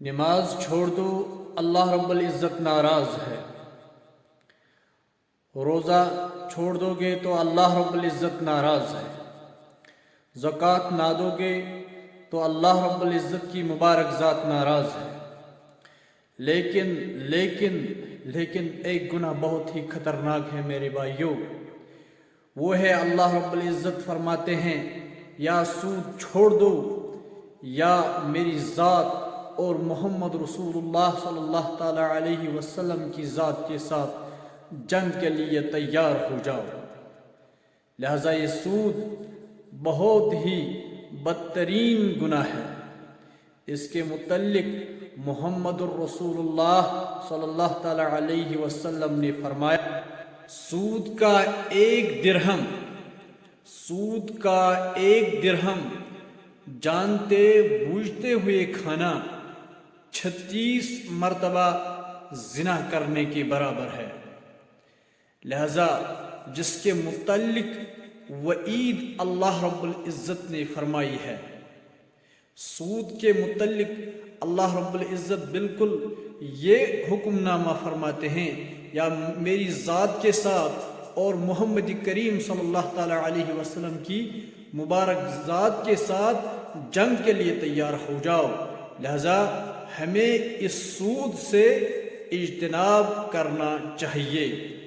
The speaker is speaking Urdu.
نماز چھوڑ دو، اللہ رب العزت ناراض ہے۔ روزہ چھوڑ دو گے تو اللہ رب العزت ناراض ہے۔ زکوٰۃ نہ دو گے تو اللہ رب العزت کی مبارک ذات ناراض ہے۔ لیکن ایک گناہ بہت ہی خطرناک ہے میرے بھائیوں، وہ ہے اللہ رب العزت فرماتے ہیں یا سود چھوڑ دو یا میری ذات اور محمد رسول اللہ صلی اللہ تعالی علیہ وسلم کی ذات کے ساتھ جنگ کے لیے تیار ہو جاؤ۔ لہذا یہ سود بہت ہی بدترین گناہ ہے۔ اس کے متعلق محمد الرسول اللہ صلی اللہ تعالی علیہ وسلم نے فرمایا، سود کا ایک درہم جانتے بوجھتے ہوئے کھانا 36 مرتبہ زنا کرنے کے برابر ہے۔ لہذا جس کے متعلق وعید اللہ رب العزت نے فرمائی ہے، سود کے متعلق اللہ رب العزت بالکل یہ حکم نامہ فرماتے ہیں یا میری ذات کے ساتھ اور محمد کریم صلی اللہ تعالی علیہ وسلم کی مبارک ذات کے ساتھ جنگ کے لیے تیار ہو جاؤ۔ لہذا ہمیں اس سود سے اجتناب کرنا چاہیے۔